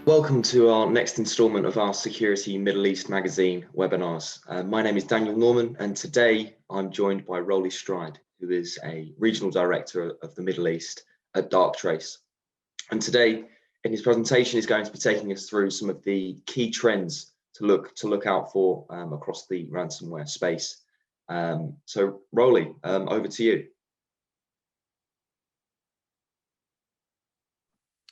Welcome to our next instalment of our Security Middle East Magazine webinars. My name is Daniel Norman, and today I'm joined by Roly Stride, who is a Regional Director of the Middle East at Darktrace. And today, in his presentation, he's going to be taking us through some of the key trends to look out for across the ransomware space. So Roly, over to you.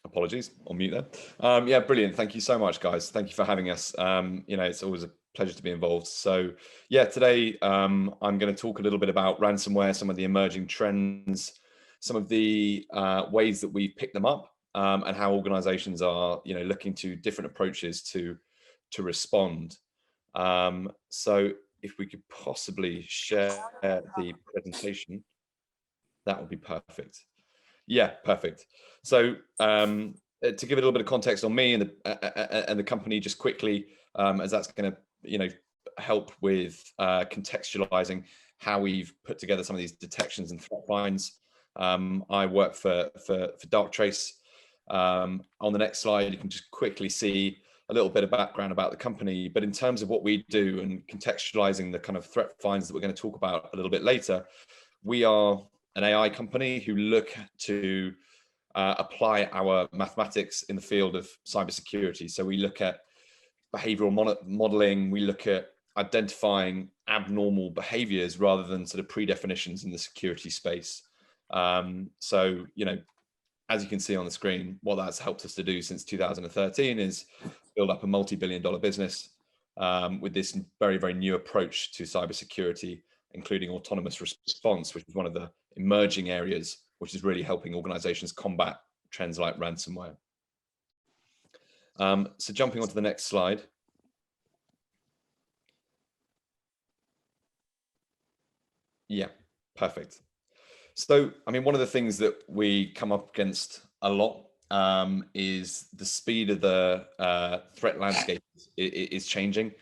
Apologies, on mute there. Yeah, brilliant. Thank you so much, guys. Thank you for having us. It's always a pleasure to be involved. So yeah, today I'm going to talk a little bit about ransomware, some of the emerging trends, some of the ways that we've picked them up, and how organizations are, looking to different approaches to respond. So if we could possibly share the presentation, that would be perfect. Yeah, perfect. So to give a little bit of context on me and the company, just quickly, as that's going to help with contextualizing how we've put together some of these detections and threat finds. I work for Darktrace. On the next slide, you can just quickly see a little bit of background about the company. But in terms of what we do and contextualizing the kind of threat finds that we're going to talk about a little bit later, we are an AI company who look to apply our mathematics in the field of cybersecurity. So we look at behavioral modeling, we look at identifying abnormal behaviors rather than sort of predefinitions in the security space. So, as you can see on the screen, what that's helped us to do since 2013 is build up a multi-billion-dollar business with this very, very new approach to cybersecurity, including autonomous response, which is one of the emerging areas which is really helping organizations combat trends like ransomware. So jumping onto the next slide. Yeah, perfect. So, one of the things that we come up against a lot is the speed of the threat landscape is changing.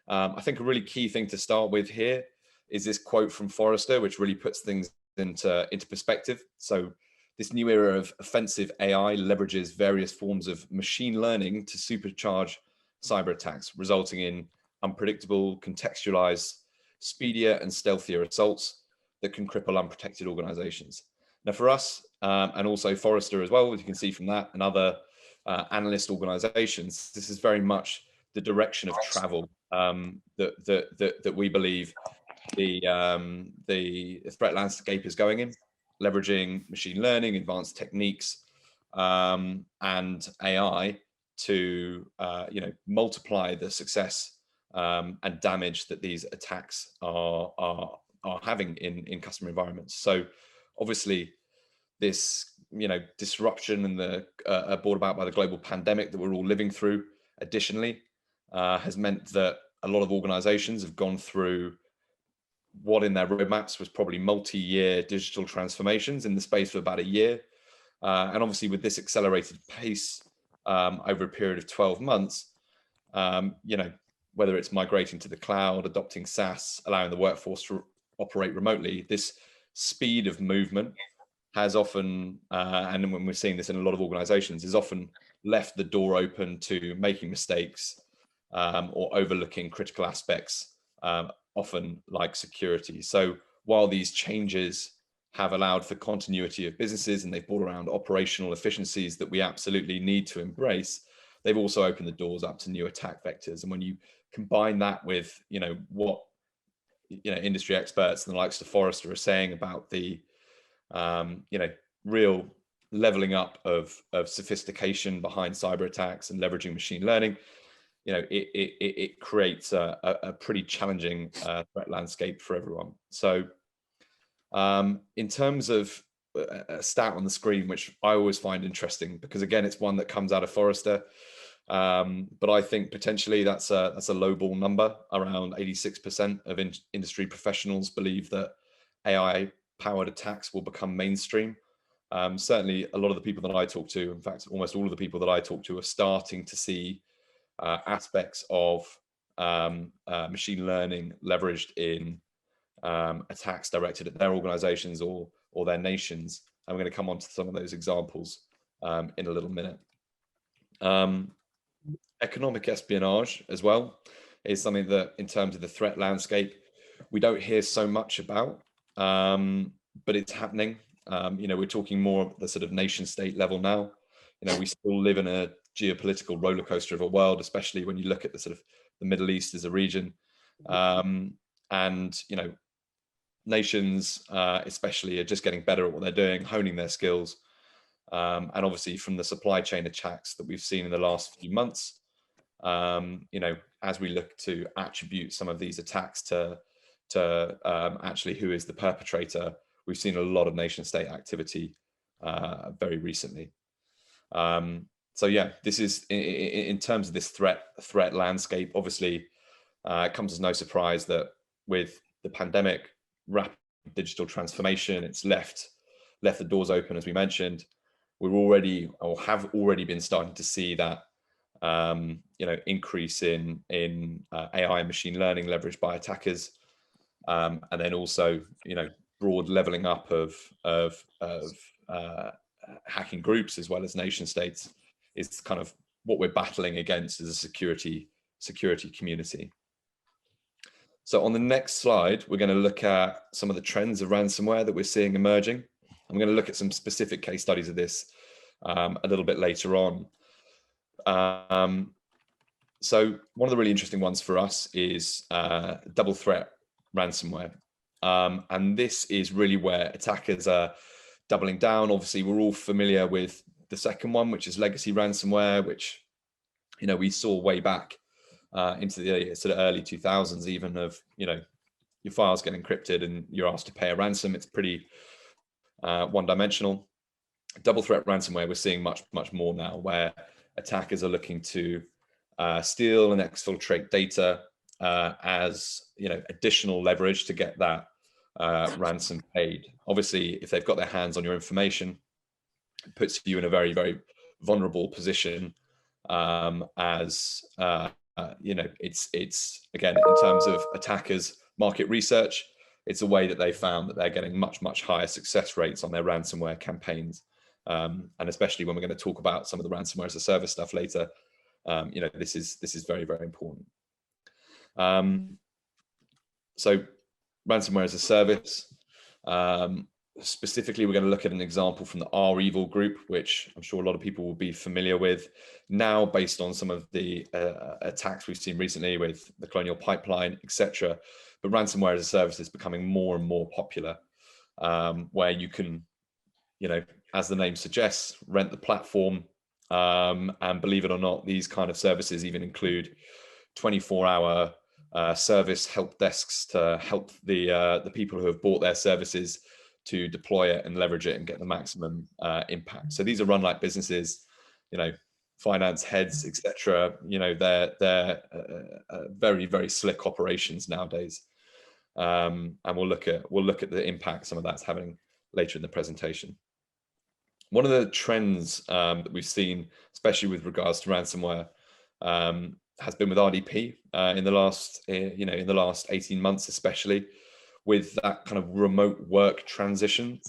I think a really key thing to start with here is this quote from Forrester, which really puts things into perspective. So this new era of offensive AI leverages various forms of machine learning to supercharge cyber attacks, resulting in unpredictable, contextualized, speedier and stealthier assaults that can cripple unprotected organizations. Now for us, and also Forrester as well, as you can see from that, and other analyst organizations, this is very much the direction of travel that we believe the threat landscape is going in, leveraging machine learning, advanced techniques, and AI to multiply the success and damage that these attacks are having in customer environments. So obviously this disruption and brought about by the global pandemic that we're all living through additionally has meant that a lot of organizations have gone through what in their roadmaps was probably multi-year digital transformations in the space of about a year. And obviously with this accelerated pace over a period of 12 months, whether it's migrating to the cloud, adopting SaaS, allowing the workforce to operate remotely, this speed of movement has often, and when we're seeing this in a lot of organizations, is often left the door open to making mistakes or overlooking critical aspects, often like security. So while these changes have allowed for continuity of businesses and they've brought around operational efficiencies that we absolutely need to embrace, they've also opened the doors up to new attack vectors. And when you combine that with, what industry experts and the likes of Forrester are saying about the, real leveling up of sophistication behind cyber attacks and leveraging machine learning, it creates a pretty challenging threat landscape for everyone. So in terms of a stat on the screen, which I always find interesting, because again, it's one that comes out of Forrester, but I think potentially that's a lowball number. Around 86% of industry professionals believe that AI-powered attacks will become mainstream. Certainly a lot of the people that I talk to, in fact, almost all of the people that I talk to, are starting to see aspects of machine learning leveraged in attacks directed at their organizations or their nations. And we're going to come on to some of those examples in a little minute. Economic espionage as well is something that, in terms of the threat landscape, we don't hear so much about, but it's happening. We're talking more at the sort of nation state level now. We still live in a geopolitical roller coaster of a world, especially when you look at the sort of the Middle East as a region. And nations especially are just getting better at what they're doing, honing their skills. And obviously from the supply chain attacks that we've seen in the last few months, as we look to attribute some of these attacks to actually who is the perpetrator, we've seen a lot of nation state activity very recently. So yeah, this is in terms of this threat landscape. Obviously, it comes as no surprise that with the pandemic, rapid digital transformation, it's left the doors open, as we mentioned. We're already, or have already been starting to see that increase in AI and machine learning leveraged by attackers, and then also broad leveling up of hacking groups as well as nation states is kind of what we're battling against as a security community. So on the next slide, we're going to look at some of the trends of ransomware that we're seeing emerging. I'm going to look at some specific case studies of this a little bit later on. So one of the really interesting ones for us is double threat ransomware. And this is really where attackers are doubling down. Obviously, we're all familiar with the second one, which is legacy ransomware, which we saw way back into the sort of early 2000s, even of your files get encrypted and you're asked to pay a ransom. It's pretty one-dimensional. Double threat ransomware, we're seeing much more now, where attackers are looking to steal and exfiltrate data as additional leverage to get that ransom paid. Obviously, if they've got their hands on your information, it puts you in a very, very vulnerable position. It's again, in terms of attackers' market research, it's a way that they found that they're getting much higher success rates on their ransomware campaigns. And especially when we're going to talk about some of the ransomware as a service stuff later, this is very, very important. So ransomware as a service, specifically, we're going to look at an example from the REvil group, which I'm sure a lot of people will be familiar with now, based on some of the attacks we've seen recently with the Colonial Pipeline, etc. But ransomware as a service is becoming more and more popular, where you can, as the name suggests, rent the platform. And believe it or not, these kind of services even include 24-hour service help desks to help the people who have bought their services to deploy it and leverage it and get the maximum impact. So these are run like businesses, finance heads, etc. They're very, very slick operations nowadays. And we'll look at the impact some of that's having later in the presentation. One of the trends that we've seen, especially with regards to ransomware, has been with RDP in the last 18 months, especially with that kind of remote work transition.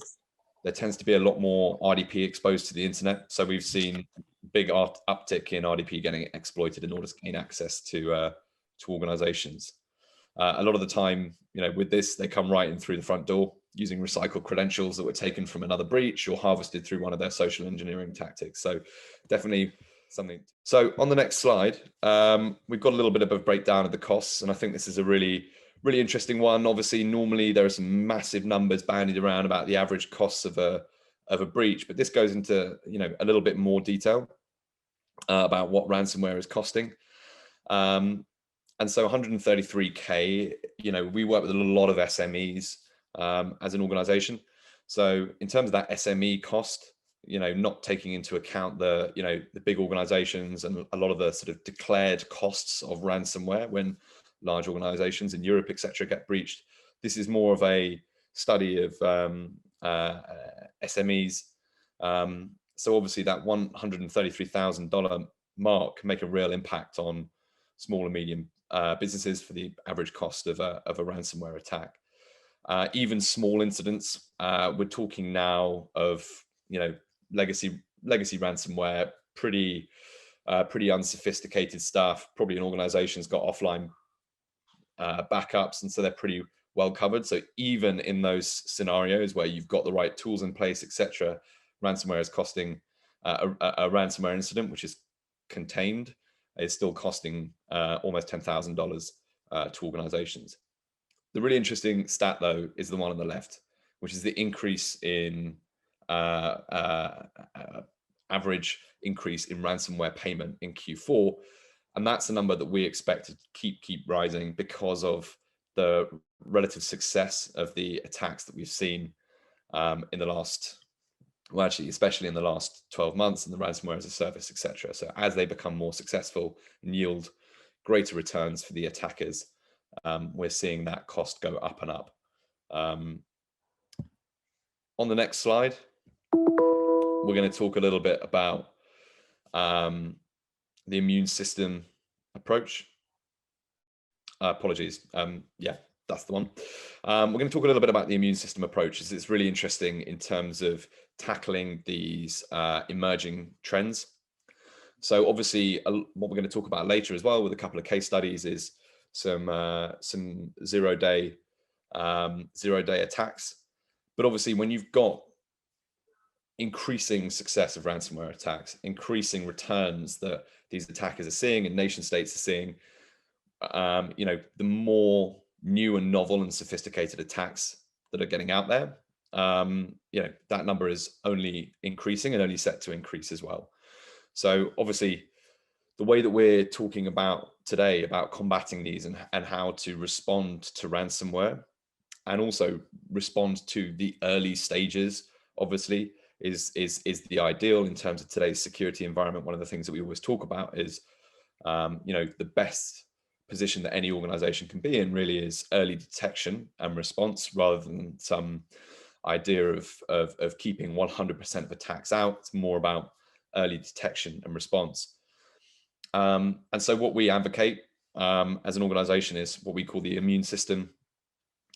There tends to be a lot more RDP exposed to the internet, so we've seen big uptick in RDP getting exploited in order to gain access to organizations. A lot of the time, with this, they come right in through the front door using recycled credentials that were taken from another breach or harvested through one of their social engineering tactics. So definitely something. So on the next slide, we've got a little bit of a breakdown of the costs, and I think this is a really interesting one. Obviously, normally there are some massive numbers bandied around about the average costs of a breach, but this goes into a little bit more detail about what ransomware is costing. And so 133K, we work with a lot of SMEs as an organization. So in terms of that SME cost, not taking into account the big organizations and a lot of the sort of declared costs of ransomware when large organizations in Europe, etc., get breached. This is more of a study of SMEs. So obviously that $133,000 mark can make a real impact on small and medium businesses for the average cost of a ransomware attack. Even small incidents, we're talking now of legacy ransomware, pretty pretty unsophisticated stuff. Probably an organization's got offline backups, and so they're pretty well covered. So even in those scenarios where you've got the right tools in place, etc., ransomware is costing a ransomware incident, which is contained, is still costing almost $10,000 to organizations. The really interesting stat, though, is the one on the left, which is the increase in average increase in ransomware payment in Q4. And that's a number that we expect to keep rising because of the relative success of the attacks that we've seen in the last, well, actually, especially in the last 12 months, and the ransomware as a service, etc. So as they become more successful and yield greater returns for the attackers, we're seeing that cost go up and up. On the next slide, we're going to talk a little bit about the immune system approach. Apologies. Yeah, that's the one. We're going to talk a little bit about the immune system approach, as it's really interesting in terms of tackling these emerging trends. So obviously, what we're going to talk about later as well, with a couple of case studies, is some zero-day attacks. But obviously, when you've got increasing success of ransomware attacks, increasing returns that these attackers are seeing and nation states are seeing, the more new and novel and sophisticated attacks that are getting out there, that number is only increasing and only set to increase as well. So obviously, the way that we're talking about today about combating these and how to respond to ransomware, and also respond to the early stages, obviously, is the ideal in terms of today's security environment. One of the things that we always talk about is, the best position that any organization can be in really is early detection and response, rather than some idea of keeping 100% of attacks out. It's more about early detection and response. And so what we advocate as an organization is what we call the immune system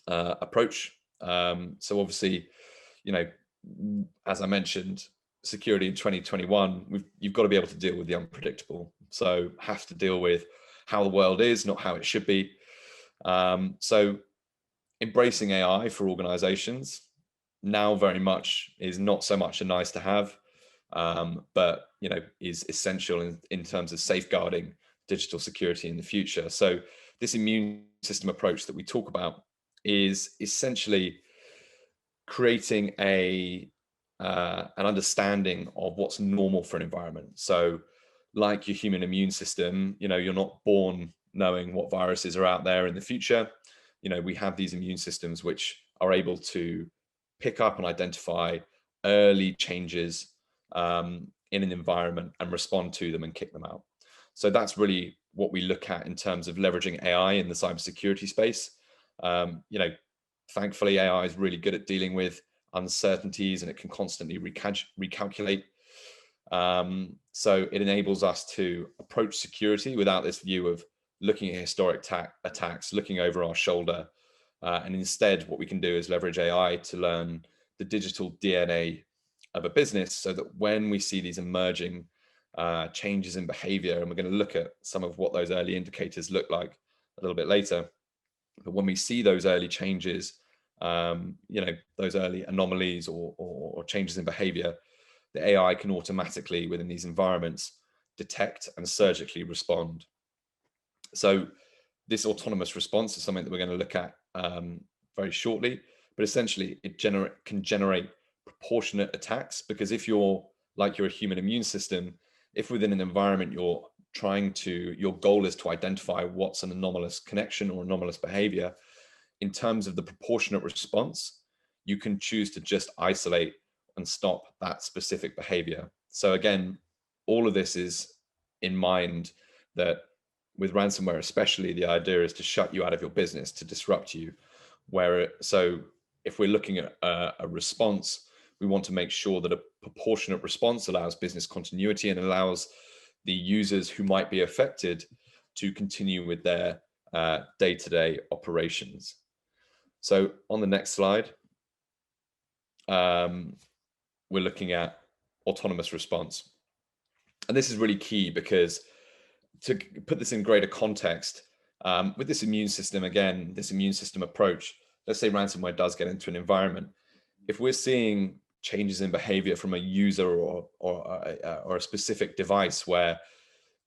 approach. So obviously, as I mentioned, security in 2021, you've got to be able to deal with the unpredictable. So have to deal with how the world is, not how it should be. So embracing AI for organizations now very much is not so much a nice to have, but is essential in terms of safeguarding digital security in the future. So this immune system approach that we talk about is essentially creating an understanding of what's normal for an environment. So like your human immune system, you're not born knowing what viruses are out there in the future. We have these immune systems which are able to pick up and identify early changes in an environment and respond to them and kick them out. So that's really what we look at in terms of leveraging AI in the cybersecurity space. Thankfully, AI is really good at dealing with uncertainties, and it can constantly recalculate. So it enables us to approach security without this view of looking at historic attacks, looking over our shoulder. And instead, what we can do is leverage AI to learn the digital DNA of a business, so that when we see these emerging changes in behavior, and we're going to look at some of what those early indicators look like a little bit later, but when we see those early changes, those early anomalies or changes in behavior, the AI can automatically, within these environments, detect and surgically respond. So this autonomous response is something that we're going to look at very shortly, but essentially it can generate proportionate attacks, because if you're a human immune system, if within an environment your goal is to identify what's an anomalous connection or anomalous behavior, in terms of the proportionate response, you can choose to just isolate and stop that specific behavior. So again, all of this is in mind that with ransomware especially, the idea is to shut you out of your business, to disrupt you. So if we're looking at a response, we want to make sure that a proportionate response allows business continuity and allows the users who might be affected to continue with their day-to-day operations. So on the next slide, we're looking at autonomous response. And this is really key because, to put this in greater context, with this immune system, again, this immune system approach, let's say ransomware does get into an environment. If we're seeing changes in behavior from a user or a specific device where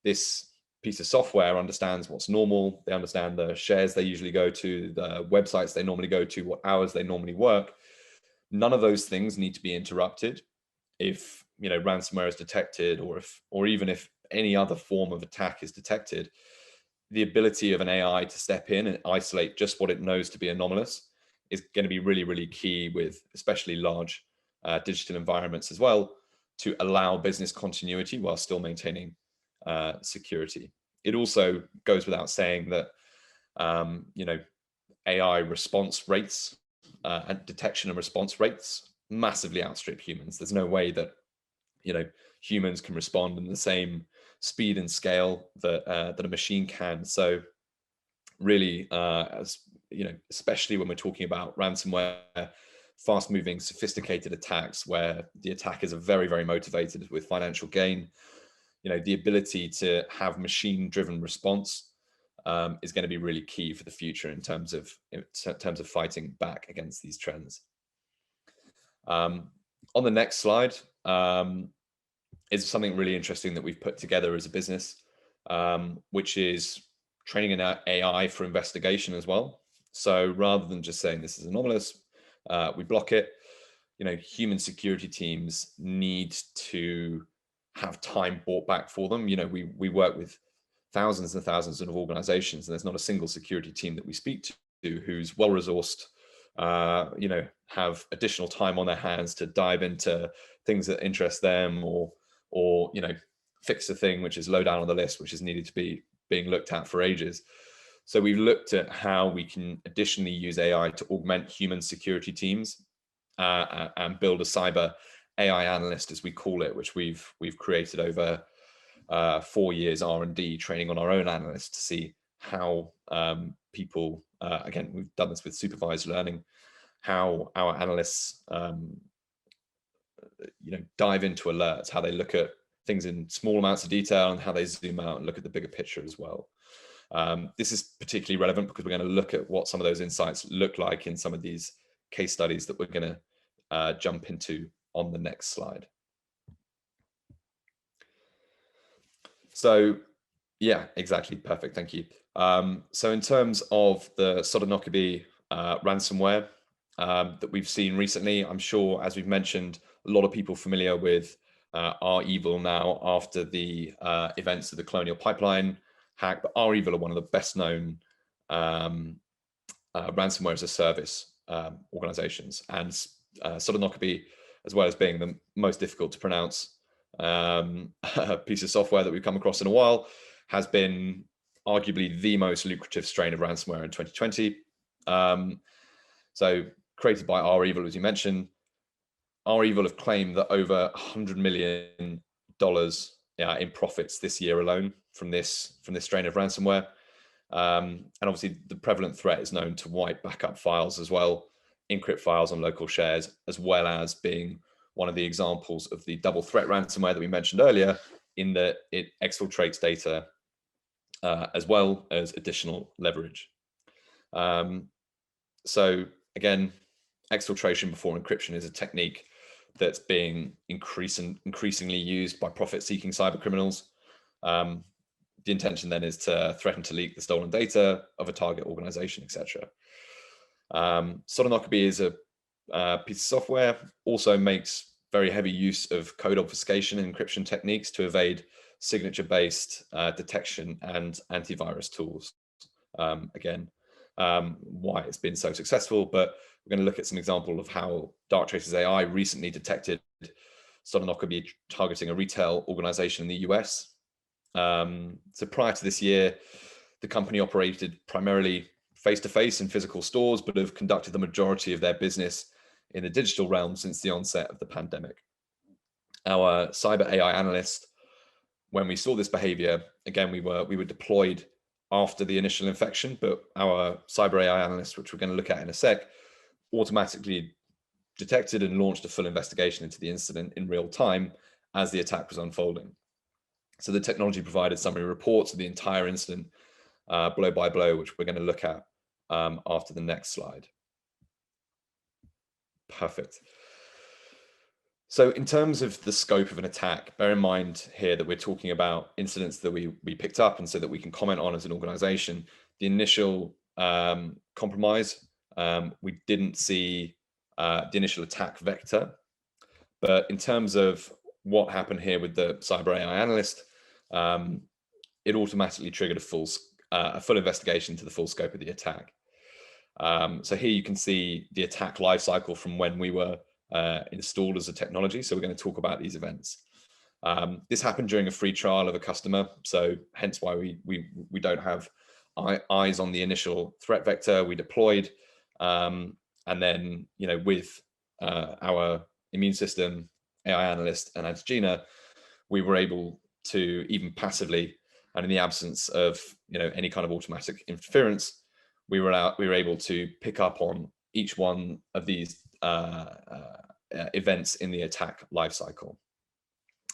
this piece of software understands what's normal, they understand the shares they usually go to, the websites they normally go to, what hours they normally work, none of those things need to be interrupted if ransomware is detected, or even if any other form of attack is detected. The ability of an AI to step in and isolate just what it knows to be anomalous is going to be really, really key, with especially large digital environments as well, to allow business continuity while still maintaining security. It also goes without saying that AI response rates and detection and response rates massively outstrip humans. There's no way that humans can respond in the same speed and scale that that a machine can. So really, especially when we're talking about ransomware, fast-moving, sophisticated attacks where the attackers are very, very motivated with financial gain, the ability to have machine-driven response is going to be really key for the future in terms of fighting back against these trends. On the next slide is something really interesting that we've put together as a business, which is training an AI for investigation as well. So rather than just saying this is anomalous, we block it. Human security teams need to have time brought back for them. We work with thousands and thousands of organizations, and there's not a single security team that we speak to who's well-resourced, have additional time on their hands to dive into things that interest them, or fix a thing which is low down on the list, which is needed to be being looked at for ages. So we've looked at how we can additionally use AI to augment human security teams and build a cyber AI analyst, as we call it, which we've created over 4 years R&D training on our own analysts to see how people, again, we've done this with supervised learning, how our analysts dive into alerts, how they look at things in small amounts of detail, and how they zoom out and look at the bigger picture as well. This is particularly relevant because we're going to look at what some of those insights look like in some of these case studies that we're going to jump into on the next slide. So yeah, exactly. Perfect. Thank you. So in terms of the Sodinokibi ransomware that we've seen recently, I'm sure, as we've mentioned, a lot of people familiar with REvil now after the events of the Colonial Pipeline hack, but REvil are one of the best known ransomware as a service organizations, and Sodinokibi, as well as being the most difficult to pronounce piece of software that we've come across in a while, has been arguably the most lucrative strain of ransomware in 2020. So created by REvil, as you mentioned, REvil have claimed that over $100 million in profits this year alone from this strain of ransomware. And obviously the prevalent threat is known to wipe backup files as well, encrypt files on local shares, as well as being one of the examples of the double threat ransomware that we mentioned earlier, in that it exfiltrates data as well as additional leverage. So again, exfiltration before encryption is a technique that's being increasingly used by profit-seeking cyber criminals. The intention then is to threaten to leak the stolen data of a target organization, etc. Sodinokibi is a piece of software, also makes very heavy use of code obfuscation and encryption techniques to evade signature-based detection and antivirus tools. Again, why it's been so successful, but we're going to look at some example of how Darktrace's AI recently detected Sodinokibi targeting a retail organization in the US. So prior to this year, the company operated primarily face-to-face in physical stores, but have conducted the majority of their business in the digital realm since the onset of the pandemic. Our cyber AI analyst, when we saw this behavior, again, we were deployed after the initial infection, but our cyber AI analyst, which we're going to look at in a sec, automatically detected and launched a full investigation into the incident in real time as the attack was unfolding. So the technology provided summary reports of the entire incident, blow by blow, which we're going to look at after the next slide. Perfect. So in terms of the scope of an attack, bear in mind here that we're talking about incidents that we picked up and so that we can comment on as an organization. The initial compromise, we didn't see the initial attack vector, but in terms of what happened here with the cyber AI analyst, it automatically triggered a full investigation to the full scope of the attack. So here you can see the attack lifecycle from when we were installed as a technology. So we're going to talk about these events. This happened during a free trial of a customer, so hence why we don't have eyes on the initial threat vector. We deployed, and then with our immune system, AI analyst, and Antigena, we were able to, even passively, and in the absence of any kind of automatic interference, we were able to pick up on each one of these events in the attack lifecycle.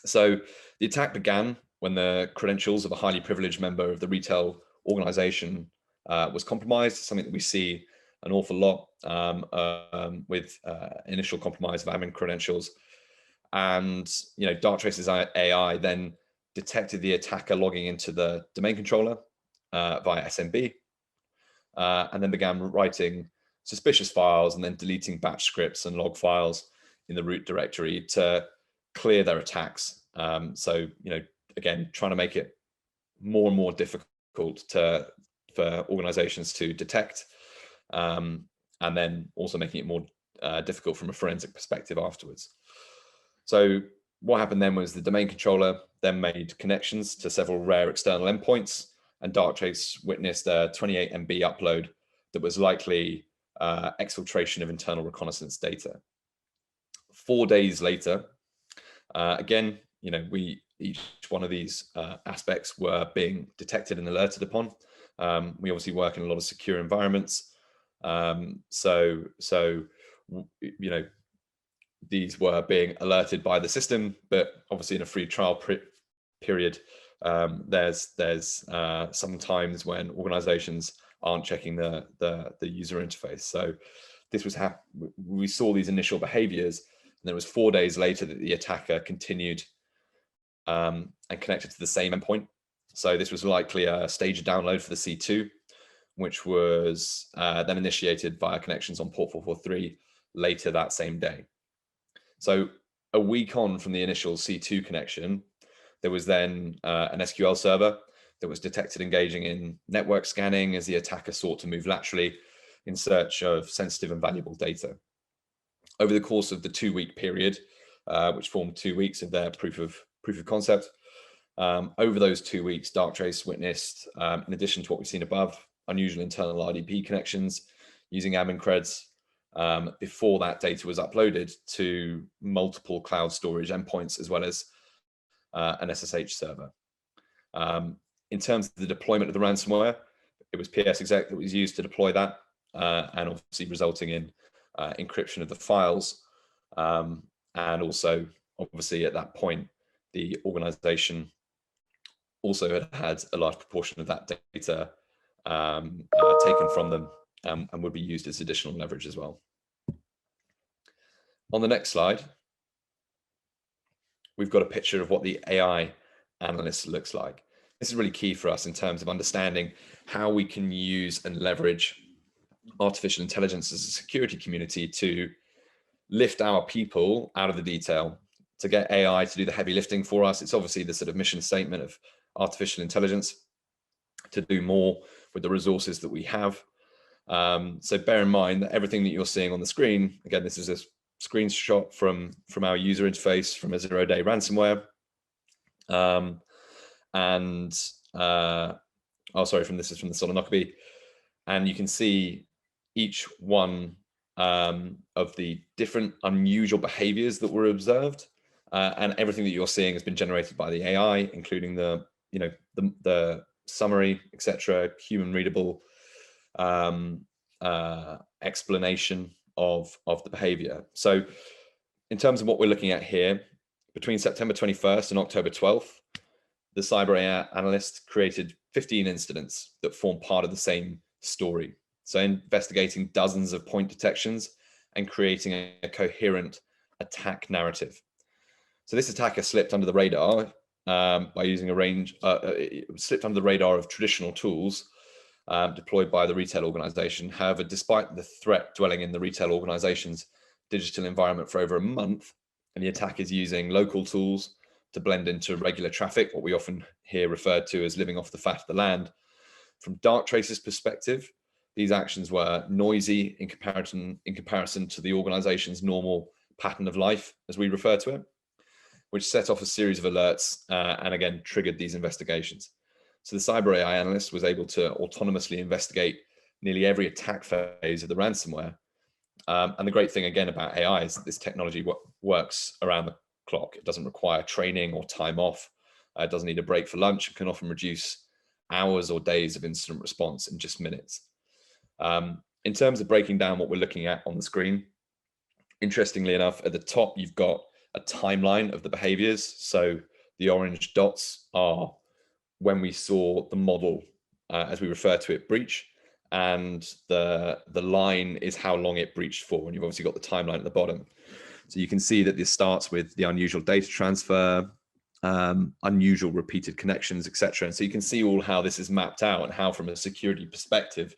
So the attack began when the credentials of a highly privileged member of the retail organization was compromised, something that we see an awful lot with initial compromise of admin credentials. And Darktrace's AI then detected the attacker logging into the domain controller via SMB, and then began writing suspicious files and then deleting batch scripts and log files in the root directory to clear their attacks. So, again, trying to make it more and more difficult for organizations to detect, and then also making it more difficult from a forensic perspective afterwards. So what happened then was the domain controller then made connections to several rare external endpoints, and Darktrace witnessed a 28 MB upload that was likely exfiltration of internal reconnaissance data. 4 days later, again, each one of these aspects were being detected and alerted upon. We obviously work in a lot of secure environments, so these were being alerted by the system, but obviously in a free trial period, there's some times when organizations aren't checking the user interface. So this was we saw these initial behaviors, and it was 4 days later that the attacker continued and connected to the same endpoint. So this was likely a staged download for the C2, which was then initiated via connections on port 443 later that same day. So a week on from the initial C2 connection, there was then an SQL server that was detected engaging in network scanning as the attacker sought to move laterally in search of sensitive and valuable data. Over the course of the 2-week period, which formed 2 weeks of their proof of concept, over those 2 weeks, Darktrace witnessed, in addition to what we've seen above, unusual internal RDP connections using admin creds, before that data was uploaded to multiple cloud storage endpoints, as well as an SSH server. In terms of the deployment of the ransomware, it was PSExec that was used to deploy that, and obviously resulting in encryption of the files. And also, obviously, at that point, the organization also had a large proportion of that data taken from them, and would be used as additional leverage as well. On the next slide, we've got a picture of what the AI analyst looks like. This is really key for us in terms of understanding how we can use and leverage artificial intelligence as a security community to lift our people out of the detail, to get AI to do the heavy lifting for us. It's obviously the sort of mission statement of artificial intelligence, to do more with the resources that we have. So bear in mind that everything that you're seeing on the screen, again, this is a screenshot from our user interface from a 0-day ransomware. This is from the Sodinokibi, and you can see each one of the different unusual behaviors that were observed, and everything that you're seeing has been generated by the AI, including the summary, etc., human readable explanation of the behavior. So in terms of what we're looking at here, between September 21st and October 12th, the cyber AI analyst created 15 incidents that form part of the same story. So investigating dozens of point detections and creating a coherent attack narrative. So this attacker slipped under the radar by using a range, slipped under the radar of traditional tools deployed by the retail organization. However, despite the threat dwelling in the retail organization's digital environment for over a month, and the attack is using local tools to blend into regular traffic, what we often hear referred to as living off the fat of the land. From Darktrace's perspective, these actions were noisy in comparison to the organization's normal pattern of life, as we refer to it, which set off a series of alerts and again triggered these investigations. So the cyber AI analyst was able to autonomously investigate nearly every attack phase of the ransomware. And the great thing again about AI is that this technology works around the clock. It doesn't require training or time off. It doesn't need a break for lunch. It can often reduce hours or days of incident response in just minutes. In terms of breaking down what we're looking at on the screen, interestingly enough, at the top, you've got a timeline of the behaviors. So the orange dots are when we saw the model, as we refer to it, breach, and the line is how long it breached for, and you've obviously got the timeline at the bottom. So you can see that this starts with the unusual data transfer, unusual repeated connections, etc. And so you can see all how this is mapped out and how, from a security perspective,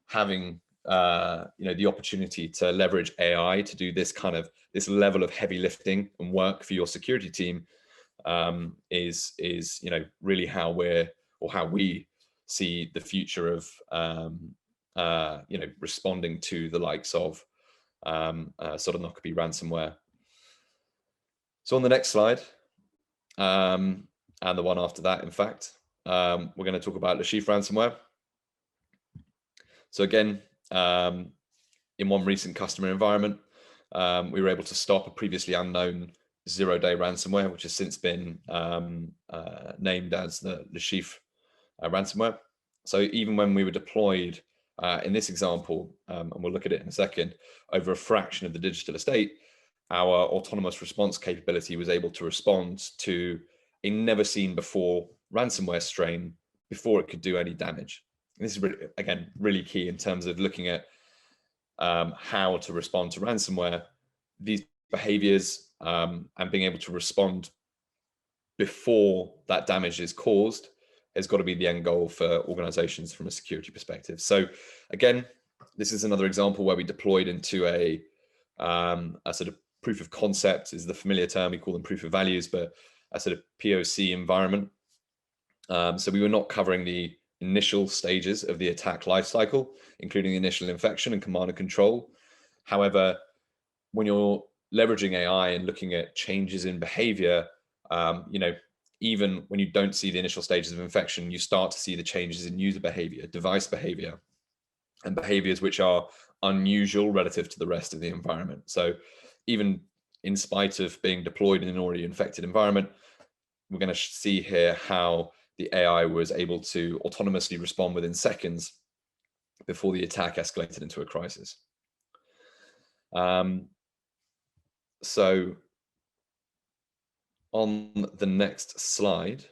having the opportunity to leverage AI to do this level of heavy lifting and work for your security team is really how we see the future of responding to the likes of Sodinokibi Ransomware. So on the next slide, and the one after that, in fact, we're going to talk about LeChiffre Ransomware. So again, in one recent customer environment, we were able to stop a previously unknown zero-day ransomware, which has since been named as the LeChiffre Ransomware. So even when we were deployed in this example, and we'll look at it in a second, over a fraction of the digital estate, our autonomous response capability was able to respond to a never seen before ransomware strain before it could do any damage. And this is really, again, really key in terms of looking at how to respond to ransomware. These behaviors and being able to respond before that damage is caused has got to be the end goal for organizations from a security perspective. So again, this is another example where we deployed into a sort of proof of concept is the familiar term. We call them proof of values, but a sort of POC environment. So we were not covering the initial stages of the attack lifecycle, including the initial infection and command and control. However, when you're leveraging AI and looking at changes in behavior, even when you don't see the initial stages of infection, you start to see the changes in user behavior, device behavior, and behaviors which are unusual relative to the rest of the environment. So even in spite of being deployed in an already infected environment, we're going to see here how the AI was able to autonomously respond within seconds before the attack escalated into a crisis. So on the next slide,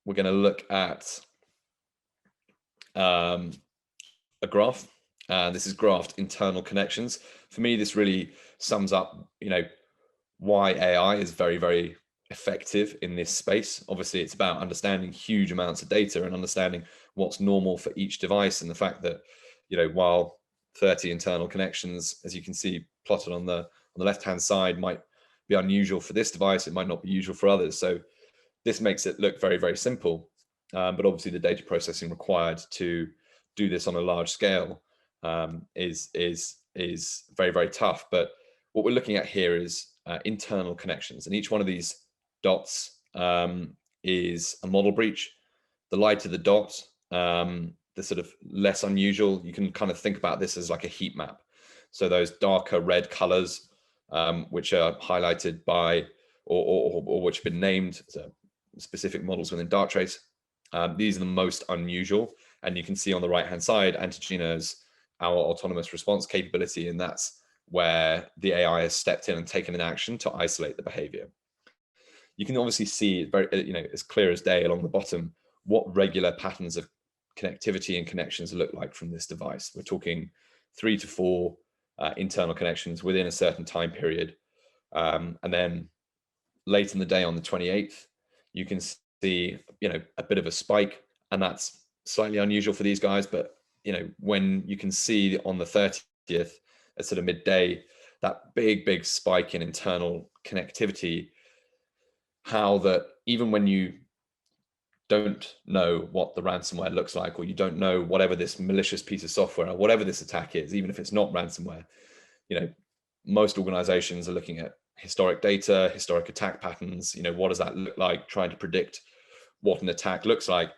we're going to look at a graph. This is graphed internal connections. For me, this really sums up, why AI is very, very effective in this space. Obviously, it's about understanding huge amounts of data and understanding what's normal for each device, and the fact that, while 30 internal connections, as you can see plotted on the left-hand side, might be unusual for this device, it might not be usual for others. So this makes it look very, very simple. But obviously the data processing required to do this on a large scale is very, very tough. But what we're looking at here is internal connections, and each one of these dots is a model breach. The lighter the dot, the sort of less unusual. You can kind of think about this as like a heat map. So those darker red colors, which are highlighted by or which have been named specific models within Darktrace, these are the most unusual. And you can see on the right-hand side, Antigena is our autonomous response capability, and that's where the AI has stepped in and taken an action to isolate the behavior. you can obviously see very, as clear as day along the bottom, what regular patterns of connectivity and connections look like from this device. We're talking 3 to 4 internal connections within a certain time period. And then late in the day on the 28th, you can see, a bit of a spike, and that's slightly unusual for these guys. But, when you can see on the 30th at sort of midday, that big spike in internal connectivity, how that even when you don't know what the ransomware looks like, or you don't know whatever this malicious piece of software or whatever this attack is, even if it's not ransomware, most organizations are looking at historic data, historic attack patterns, what does that look like, trying to predict what an attack looks like.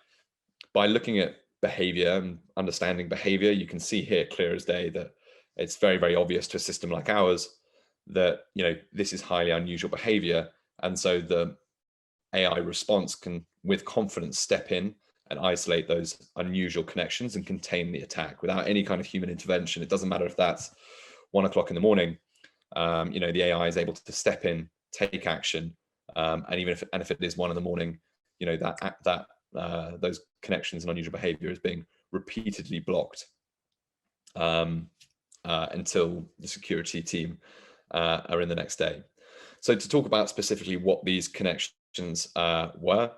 By looking at behavior and understanding behavior, you can see here clear as day that it's very obvious to a system like ours that, this is highly unusual behavior. And so the AI response can, with confidence, step in and isolate those unusual connections and contain the attack without any kind of human intervention. It doesn't matter if that's 1 o'clock in the morning, the AI is able to step in, take action, and even if it is 1 in the morning, those connections and unusual behavior is being repeatedly blocked until the security team are in the next day. So to talk about specifically what these connections were,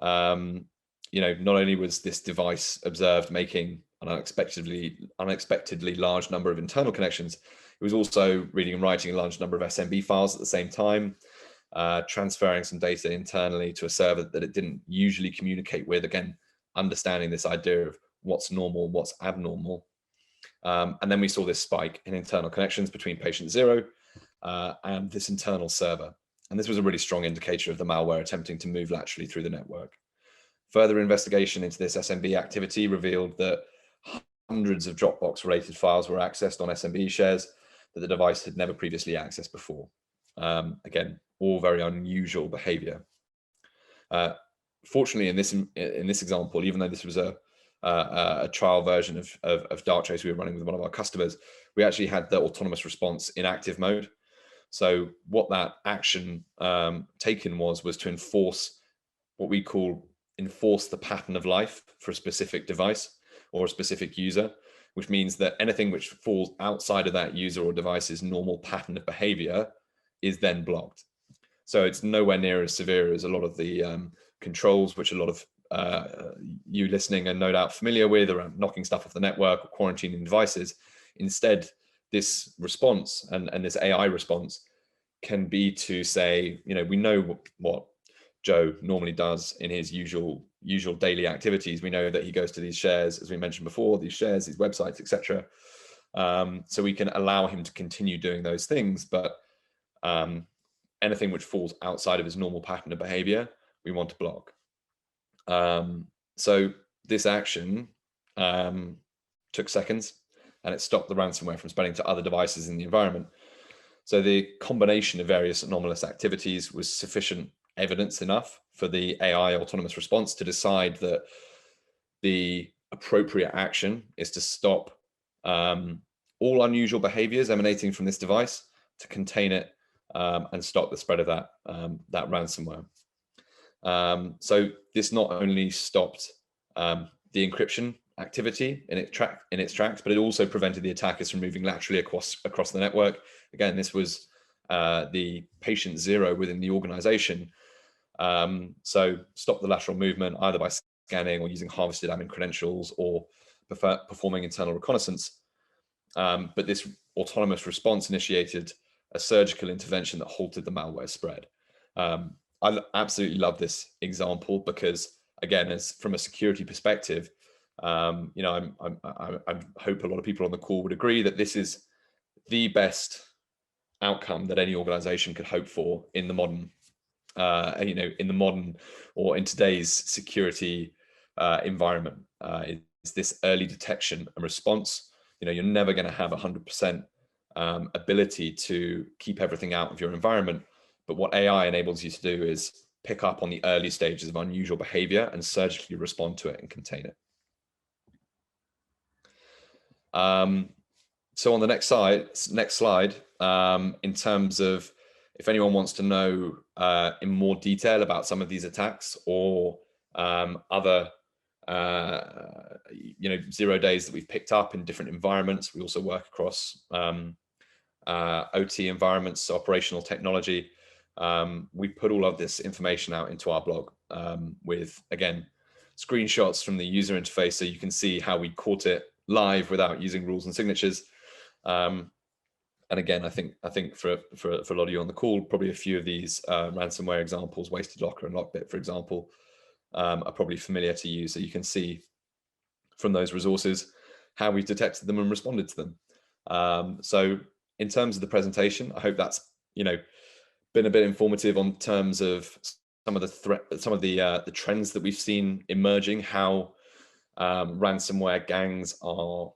not only was this device observed making an unexpectedly large number of internal connections, it was also reading and writing a large number of SMB files at the same time, transferring some data internally to a server that it didn't usually communicate with, again, understanding this idea of what's normal, what's abnormal. And then we saw this spike in internal connections between patient 0 and this internal server. And this was a really strong indicator of the malware attempting to move laterally through the network. Further investigation into this SMB activity revealed that hundreds of Dropbox related files were accessed on SMB shares that the device had never previously accessed before. Again, all very unusual behavior. Fortunately, in this example, even though this was a trial version of Darktrace we were running with one of our customers, we actually had the autonomous response in active mode. So what that action taken was to enforce what we call enforce the pattern of life for a specific device or a specific user, which means that anything which falls outside of that user or device's normal pattern of behavior is then blocked. So it's nowhere near as severe as a lot of the controls, which a lot of you listening are no doubt familiar with, around knocking stuff off the network or quarantining devices. Instead, this response and this AI response can be to say, we know what Joe normally does in his usual daily activities. We know that he goes to these shares, as we mentioned before, these shares, these websites, etc. So we can allow him to continue doing those things, but anything which falls outside of his normal pattern of behavior, we want to block. So this action took seconds, and it stopped the ransomware from spreading to other devices in the environment. So the combination of various anomalous activities was sufficient evidence enough for the AI autonomous response to decide that the appropriate action is to stop all unusual behaviors emanating from this device, to contain it and stop the spread of that ransomware. So this not only stopped the encryption activity in its tracks, but it also prevented the attackers from moving laterally across the network. Again, this was the patient 0 within the organization. So stop the lateral movement either by scanning or using harvested admin credentials or performing internal reconnaissance. But this autonomous response initiated a surgical intervention that halted the malware spread. I absolutely love this example because, again, as from a security perspective, I hope a lot of people on the call would agree that this is the best outcome that any organization could hope for in the modern, or in today's security environment. Is this early detection and response. You're never going to have 100% ability to keep everything out of your environment. But what AI enables you to do is pick up on the early stages of unusual behavior and surgically respond to it and contain it. So on the next slide, in terms of if anyone wants to know in more detail about some of these attacks or other 0 days that we've picked up in different environments, we also work across OT environments, so operational technology. We put all of this information out into our blog with, again, screenshots from the user interface, so you can see how we caught it live without using rules and signatures. And again, I think for a lot of you on the call, probably a few of these ransomware examples, Wasted Locker and Lockbit, for example, are probably familiar to you. So you can see from those resources how we've detected them and responded to them. So in terms of the presentation, I hope that's been a bit informative on terms of some of the trends that we've seen emerging, how ransomware gangs are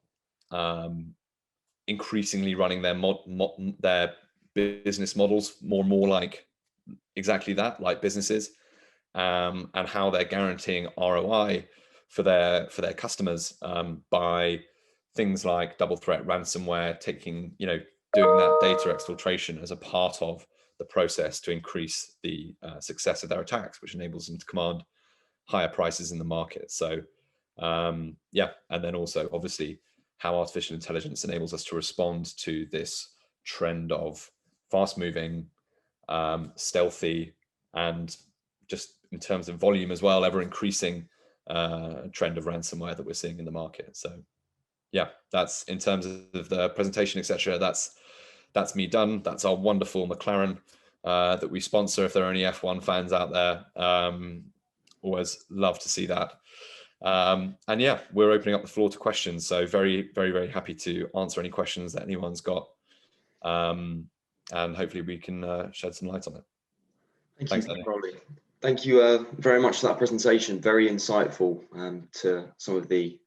increasingly running their business models more and more like exactly that, like businesses, and how they're guaranteeing ROI for their customers by things like double threat ransomware, doing that data exfiltration as a part of the process to increase the success of their attacks, which enables them to command higher prices in the market. So yeah, and then also obviously how artificial intelligence enables us to respond to this trend of fast-moving, stealthy, and just in terms of volume as well, ever-increasing trend of ransomware that we're seeing in the market. So yeah, that's in terms of the presentation, etc. That's me done. That's our wonderful McLaren that we sponsor. If there are any F1 fans out there, always love to see that. And yeah, we're opening up the floor to questions. So very, very, very happy to answer any questions that anyone's got. And hopefully we can shed some light on it. Thanks, Roly. Thank you very much for that presentation. Very insightful to some of the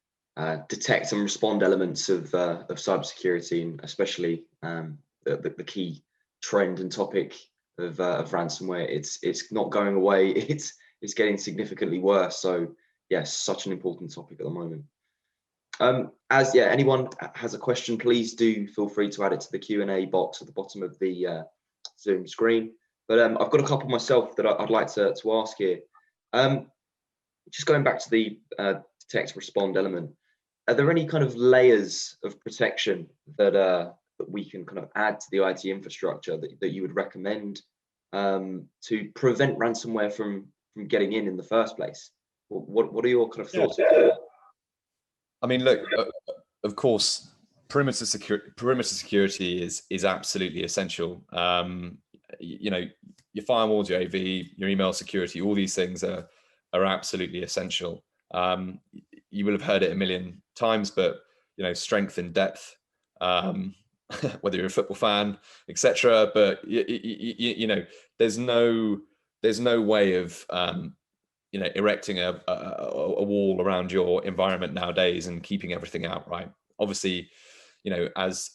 detect and respond elements of cybersecurity, and especially the key trend and topic of ransomware. It's not going away. It's getting significantly worse. So yes, such an important topic at the moment. Anyone has a question, please do feel free to add it to the Q&A box at the bottom of the Zoom screen. But I've got a couple myself that I'd like to ask here. Just going back to the detect respond element, are there any kind of layers of protection that we can kind of add to the IT infrastructure that you would recommend to prevent ransomware from getting in the first place? What are your kind of thoughts? Yeah. I mean, look, of course, perimeter security is absolutely essential. Your firewalls, your AV, your email security, all these things are absolutely essential. You will have heard it a million times, but strength in depth, whether you're a football fan, etc. But there's no way of erecting a wall around your environment nowadays and keeping everything out, right? Obviously, as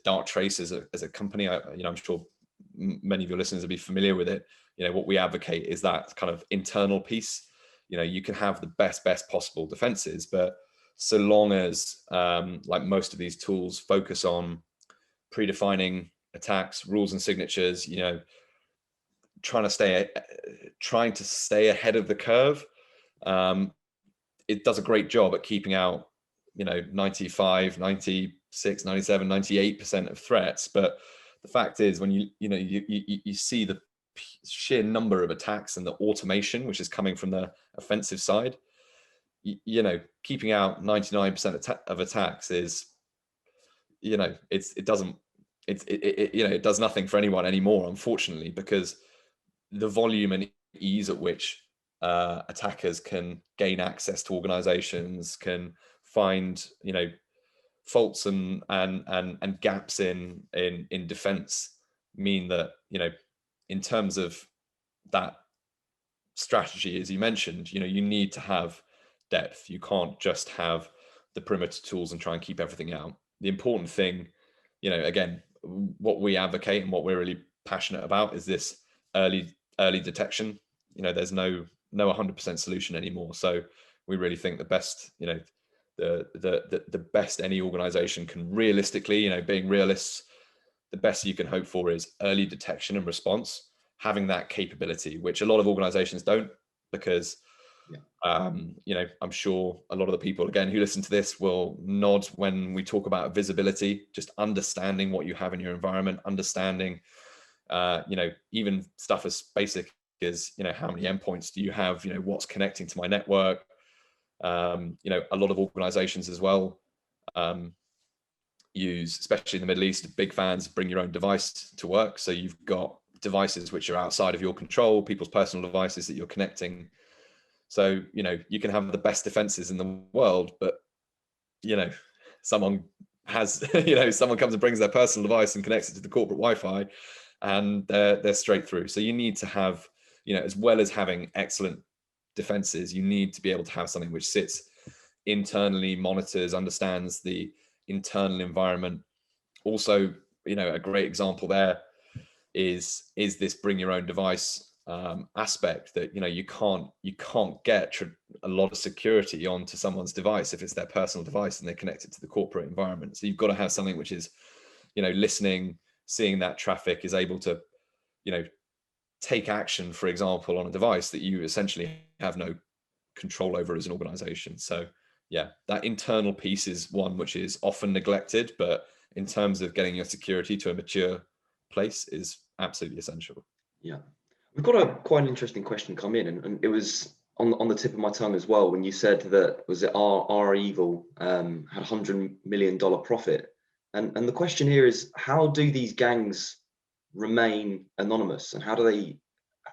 Darktrace as a company, I'm sure many of your listeners will be familiar with it. What we advocate is that kind of internal piece. You can have the best possible defenses, but so long as like most of these tools focus on predefining attacks, rules and signatures, trying to stay ahead of the curve, it does a great job at keeping out 95, 96, 97, 98% of threats. But the fact is, when you see the sheer number of attacks and the automation which is coming from the offensive side, keeping out 99% of attacks is it does nothing for anyone anymore, unfortunately, because the volume and ease at which attackers can gain access to organizations, can find faults and gaps in defense, mean that in terms of that strategy, as you mentioned, you need to have depth. You can't just have the perimeter tools and try and keep everything out. The important thing, again, what we advocate and what we're really passionate about is this early detection. There's no 100% solution anymore. So we really think the best, the best any organization can realistically, being realists, the best you can hope for is early detection and response, having that capability, which a lot of organizations don't, because I'm sure a lot of the people, again, who listen to this will nod when we talk about visibility, just understanding what you have in your environment, understanding, even stuff as basic as, how many endpoints do you have, what's connecting to my network. A lot of organizations as well use, especially in the Middle East, big fans bring your own device to work. So you've got devices which are outside of your control, people's personal devices that you're connecting. So, you can have the best defenses in the world, but, someone has, someone comes and brings their personal device and connects it to the corporate Wi-Fi, and they're straight through. So you need to have, as well as having excellent defenses, you need to be able to have something which sits internally, monitors, understands the internal environment. Also, a great example there is this bring your own device aspect, that you can't get a lot of security onto someone's device if it's their personal device and they're connected to the corporate environment. So you've got to have something which is listening, seeing that traffic, is able to take action, for example, on a device that you essentially have no control over as an organization. So yeah, that internal piece is one which is often neglected, but in terms of getting your security to a mature place is absolutely essential. Yeah, we've got quite an interesting question come in, and it was on the tip of my tongue as well when you said that, was it R Evil had $100 million profit, and the question here is, how do these gangs remain anonymous, and how do they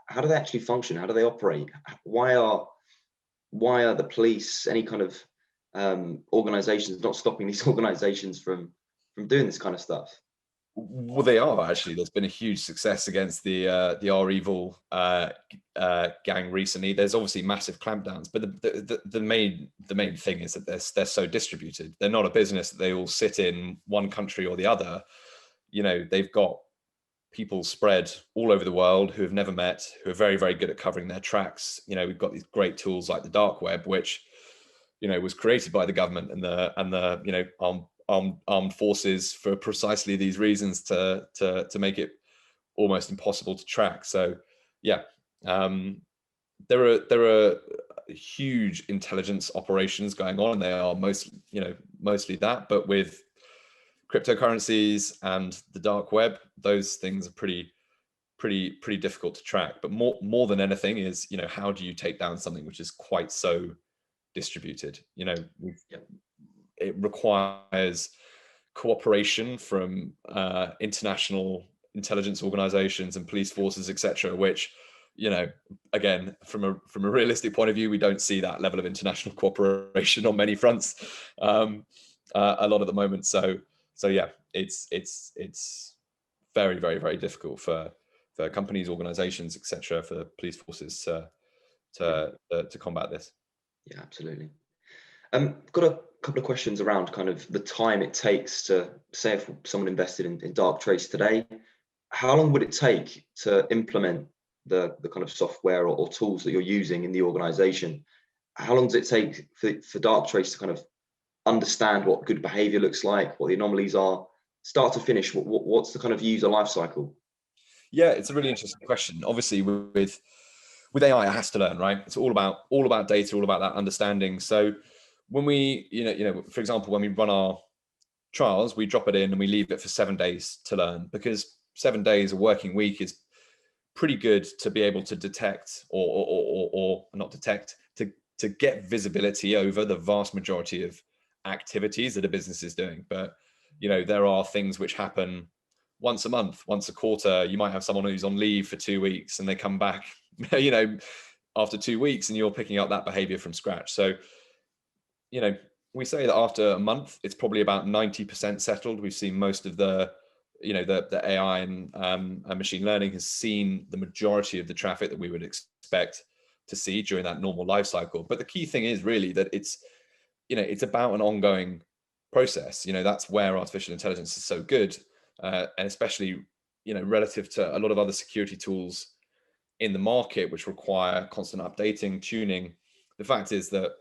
actually function? How do they operate? Why are the police, any kind of organizations, not stopping these organizations from doing this kind of stuff? Well, they are actually. There's been a huge success against the R Evil gang recently. There's obviously massive clampdowns, but the main thing is that they're so distributed. They're not a business that they all sit in one country or the other. They've got people spread all over the world who have never met, who are very, very good at covering their tracks. We've got these great tools like the dark web, which was created by the government and the armed forces for precisely these reasons, to make it almost impossible to track. So yeah, there are huge intelligence operations going on, and they are mostly that, but with cryptocurrencies and the dark web, those things are pretty difficult to track. But more than anything is, how do you take down something which is quite so distributed? It requires cooperation from international intelligence organizations and police forces, etc., which, again, from a realistic point of view, we don't see that level of international cooperation on many fronts a lot at the moment. So yeah, it's very, very, very difficult for companies, organizations, etc., for police forces to combat this. Yeah, absolutely. Got a couple of questions around kind of the time it takes to, say, if someone invested in Darktrace today, how long would it take to implement the kind of software or tools that you're using in the organization? How long does it take for Darktrace to kind of understand what good behavior looks like, what the anomalies are, start to finish? What's the kind of user life cycle? Yeah, it's a really interesting question. Obviously, with AI, it has to learn, right? It's all about data, all about that understanding. So when we, for example, when we run our trials, we drop it in and we leave it for 7 days to learn, because 7 days, a working week, is pretty good to be able to detect or not detect, to get visibility over the vast majority of activities that a business is doing. But there are things which happen once a month, once a quarter. You might have someone who's on leave for 2 weeks and they come back after 2 weeks, and you're picking up that behavior from scratch. So we say that after a month, it's probably about 90% settled. We've seen most of the AI and machine learning has seen the majority of the traffic that we would expect to see during that normal life cycle. But the key thing is really that it's about an ongoing process. That's where artificial intelligence is so good, and especially relative to a lot of other security tools in the market, which require constant updating, tuning. The fact is that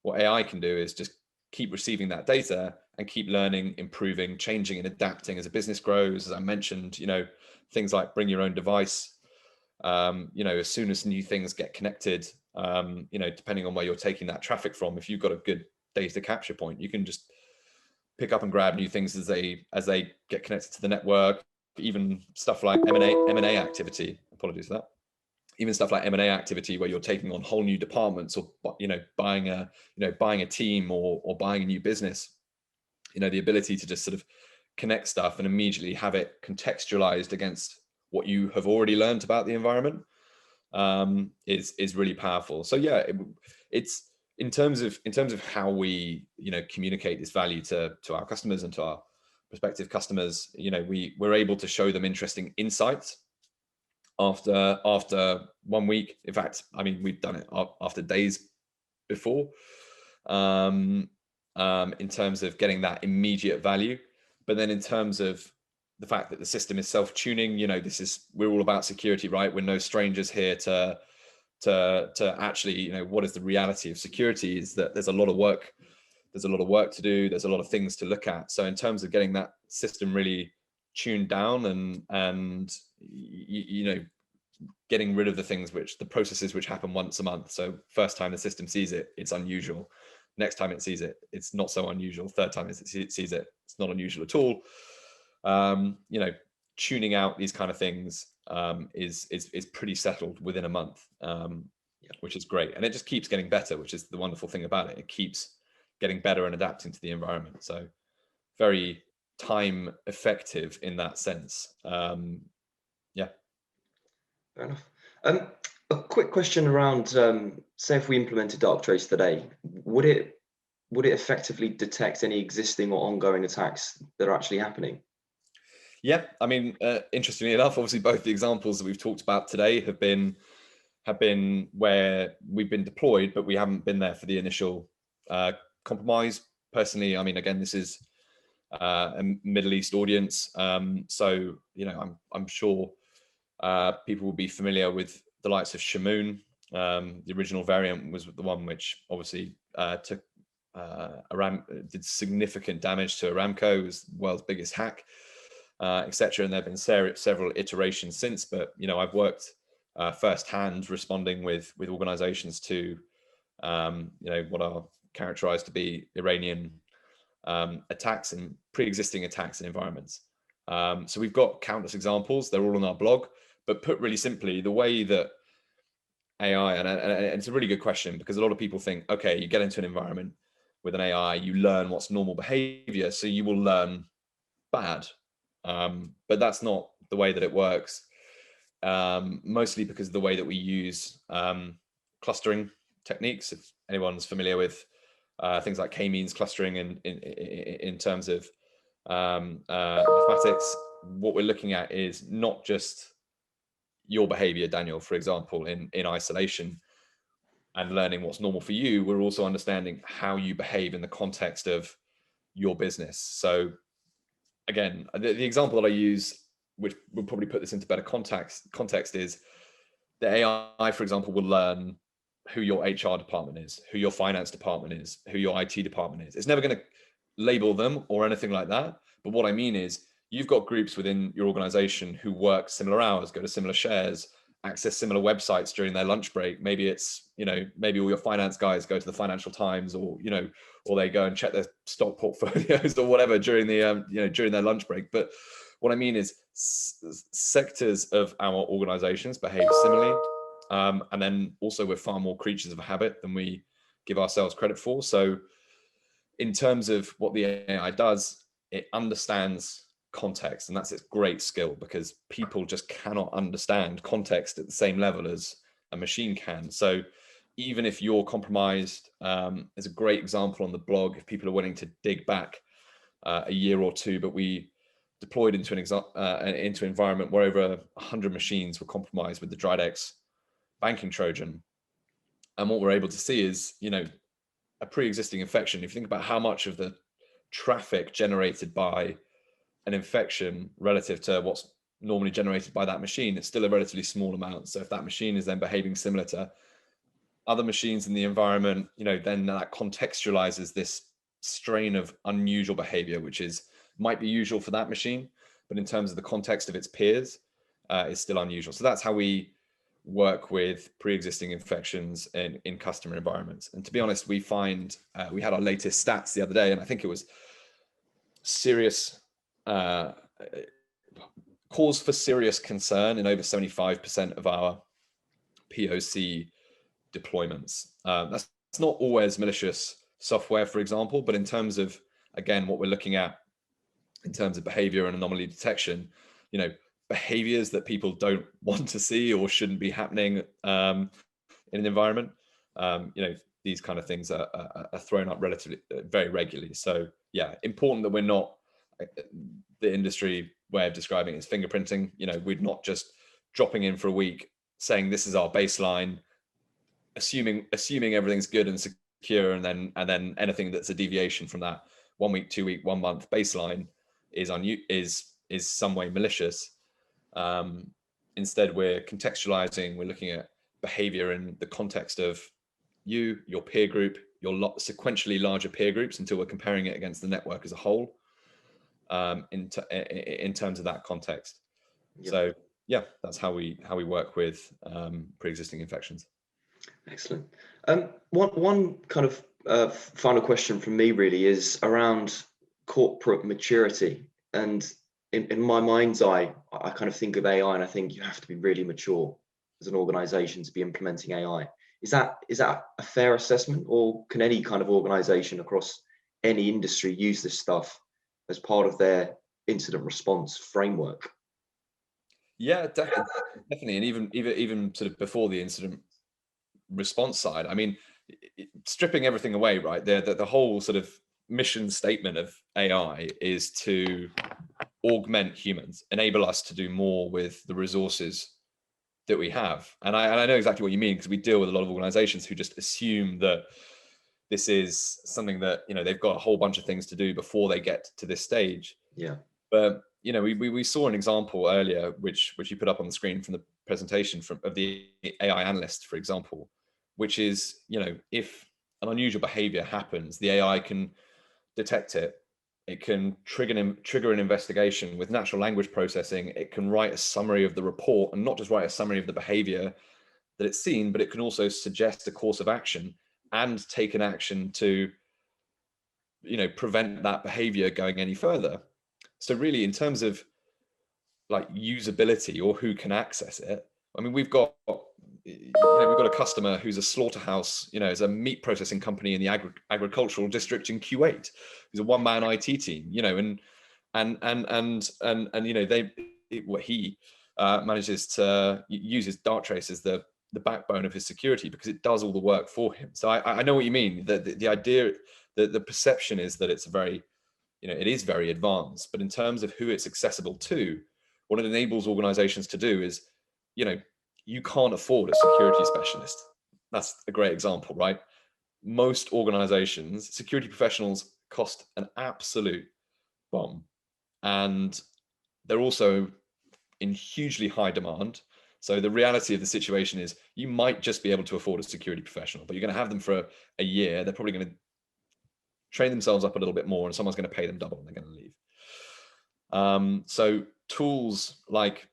what AI can do is just keep receiving that data and keep learning, improving, changing and adapting as a business grows. As I mentioned, things like bring your own device. As soon as new things get connected, depending on where you're taking that traffic from, if you've got a good data capture point, you can just pick up and grab new things as they get connected to the network. Even stuff like M&A activity. Apologies for that. Even stuff like M&A activity, where you're taking on whole new departments, or buying a team, or buying a new business. The ability to just sort of connect stuff and immediately have it contextualized against what you have already learned about the environment is really powerful. So yeah, it's in terms of how we communicate this value to our customers and to our prospective customers. We're able to show them interesting insights after 1 week. In fact, I mean, we've done it after days before, in terms of getting that immediate value. But then in terms of the fact that the system is self-tuning, we're all about security, right? We're no strangers here to actually, what is the reality of security is that there's a lot of work to do. There's a lot of things to look at. So in terms of getting that system really tuned down and getting rid of the processes which happen once a month. So first time the system sees it, it's unusual. Next time it sees it, it's not so unusual. Third time it sees it, it's not unusual at all. Tuning out these kind of things is pretty settled within a month, which is great. And it just keeps getting better, which is the wonderful thing about it. It keeps getting better and adapting to the environment. So very time effective in that sense. Fair enough. A quick question around, say if we implemented Darktrace today, would it effectively detect any existing or ongoing attacks that are actually happening? Yeah, I mean, interestingly enough, obviously both the examples that we've talked about today have been where we've been deployed, but we haven't been there for the initial compromise. Personally, I mean, again, this is a Middle East audience, so I'm sure people will be familiar with the likes of Shamoon. The original variant was the one which obviously did significant damage to Aramco. It was the world's biggest hack, etc. And there have been several iterations since. But I've worked firsthand responding with organizations to what are characterized to be Iranian attacks and pre-existing attacks in environments. So we've got countless examples. They're all on our blog. But put really simply, the way that AI, and it's a really good question, because a lot of people think, okay, you get into an environment with an AI, you learn what's normal behavior, so you will learn bad. But that's not the way that it works, mostly because of the way that we use clustering techniques. If anyone's familiar with things like k-means clustering in terms of mathematics, what we're looking at is not just your behavior, Daniel, for example, in isolation and learning what's normal for you. We're also understanding how you behave in the context of your business. So again, the example that I use, which will probably put this into better context, is the AI, for example, will learn who your HR department is, who your finance department is, who your IT department is. It's never going to label them or anything like that. But what I mean is, you've got groups within your organization who work similar hours, go to similar shares, access similar websites during their lunch break. Maybe it's, maybe all your finance guys go to the Financial Times, or they go and check their stock portfolios or whatever during the, during their lunch break. But what I mean is, sectors of our organizations behave similarly. And then also we're far more creatures of habit than we give ourselves credit for. So in terms of what the AI does, it understands context, and that's its great skill, because people just cannot understand context at the same level as a machine can. So even if you're compromised, there's a great example on the blog if people are willing to dig back a year or two, but we deployed into an environment where over 100 machines were compromised with the Dridex banking Trojan. And what we're able to see is, a pre-existing infection. If you think about how much of the traffic generated by an infection relative to what's normally generated by that machine, it's still a relatively small amount. So if that machine is then behaving similar to other machines in the environment, then that contextualizes this strain of unusual behavior, which might be usual for that machine, but in terms of the context of its peers, is still unusual. So that's how we work with pre-existing infections in customer environments. And to be honest, we find, we had our latest stats the other day, and I think it was serious, cause for serious concern in over 75% of our POC deployments. That's not always malicious software, for example, but in terms of, again, what we're looking at in terms of behavior and anomaly detection, behaviors that people don't want to see or shouldn't be happening in an environment, these kind of things are thrown up relatively very regularly. So yeah, important that we're not, the industry way of describing it is fingerprinting. We're not just dropping in for a week saying this is our baseline, assuming everything's good and secure, and then anything that's a deviation from that 1 week, 2 week, 1 month baseline is some way malicious. Instead, we're contextualizing, we're looking at behavior in the context of your peer group, your sequentially larger peer groups, until we're comparing it against the network as a whole, in terms of that context. Yep. So yeah, that's how we work with pre-existing infections. Excellent. One kind of final question from me really is around corporate maturity. And in my mind's eye, I kind of think of AI and I think you have to be really mature as an organization to be implementing AI. Is that a fair assessment, or can any kind of organization across any industry use this stuff as part of their incident response framework? Yeah, definitely. And even sort of before the incident response side, I mean, stripping everything away, right? The whole sort of mission statement of AI is to augment humans, enable us to do more with the resources that we have. And I know exactly what you mean, because we deal with a lot of organizations who just assume that this is something that, they've got a whole bunch of things to do before they get to this stage. Yeah. But, we saw an example earlier, which you put up on the screen from the presentation of the AI analyst, for example, which is, if an unusual behavior happens, the AI can detect it. It can trigger an investigation with natural language processing. It can write a summary of the report, and not just write a summary of the behavior that it's seen, but it can also suggest a course of action and take an action to, prevent that behavior going any further. So really, in terms of like usability or who can access it, I mean, we've got a customer who's a slaughterhouse, is a meat processing company in the agricultural district in Kuwait. He's a one-man IT team, he manages to uses Darktrace as the backbone of his security because it does all the work for him. So I know what you mean. The idea, the perception is that it's very, it is very advanced, but in terms of who it's accessible to, what it enables organizations to do is, you can't afford a security specialist. That's a great example, right? Most organizations, security professionals cost an absolute bomb, and they're also in hugely high demand. So the reality of the situation is you might just be able to afford a security professional, but you're going to have them for a year. They're probably going to train themselves up a little bit more, and someone's going to pay them double and they're going to leave. So tools like,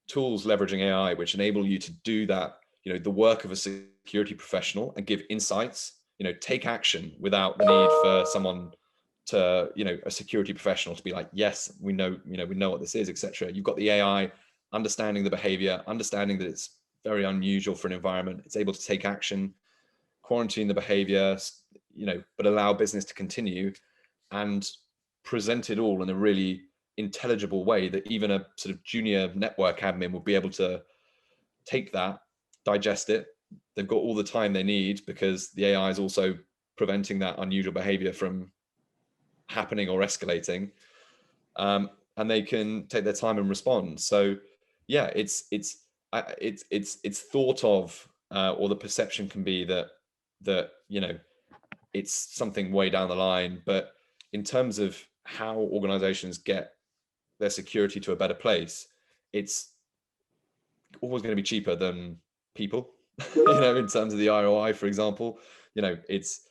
tools leveraging AI, which enable you to do that, the work of a security professional and give insights, take action without the need for someone to, a security professional to be like, yes, we know what this is, etc. You've got the AI understanding the behavior, understanding that it's very unusual for an environment. It's able to take action, quarantine the behavior, but allow business to continue, and present it all in a really intelligible way that even a sort of junior network admin will be able to take that, digest it. They've got all the time they need because the AI is also preventing that unusual behavior from happening or escalating, and they can take their time and respond. So yeah, it's thought of, or the perception can be that it's something way down the line, but in terms of how organizations get their security to a better place, it's always going to be cheaper than people. In terms of the ROI, for example, it's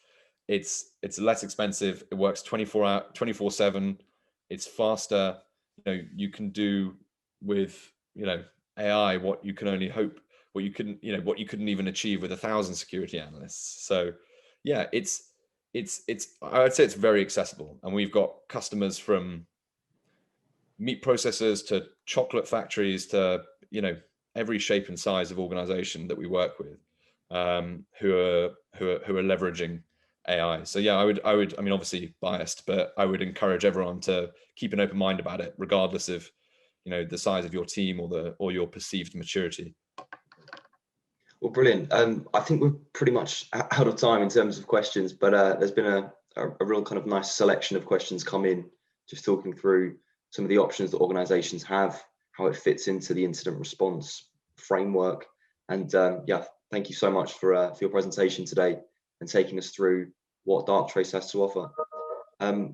it's less expensive. It works 24/7. It's faster. You can do with AI what you can only hope, what you couldn't even achieve with 1,000 security analysts. So yeah, I would say it's very accessible, and we've got customers from meat processors to chocolate factories to every shape and size of organization that we work with, who are leveraging AI. So yeah, I mean, obviously biased, but I would encourage everyone to keep an open mind about it, regardless of the size of your team or your perceived maturity. Well, brilliant. I think we're pretty much out of time in terms of questions, but there's been a real kind of nice selection of questions come in, just talking through some of the options that organizations have, how it fits into the incident response framework. And yeah, thank you so much for your presentation today and taking us through what Darktrace has to offer.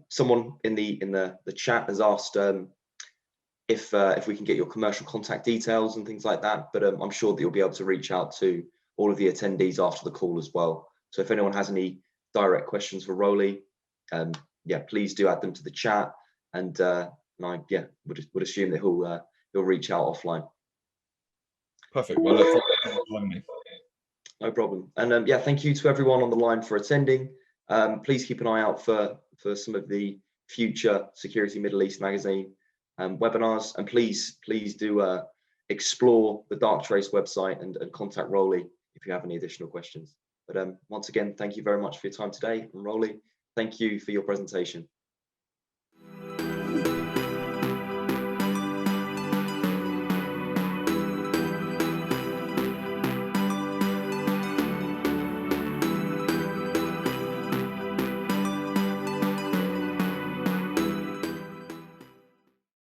Someone in the chat has asked if we can get your commercial contact details and things like that, but I'm sure that you'll be able to reach out to all of the attendees after the call as well. So if anyone has any direct questions for Roly, yeah, please do add them to the chat, and I would assume that he'll reach out offline. Perfect. Well, look, thank you for joining me. No problem. And yeah, thank you to everyone on the line for attending. Please keep an eye out for some of the future Security Middle East magazine webinars, and please do explore the Darktrace website and contact Roly if you have any additional questions. But once again, thank you very much for your time today, and Roly, thank you for your presentation.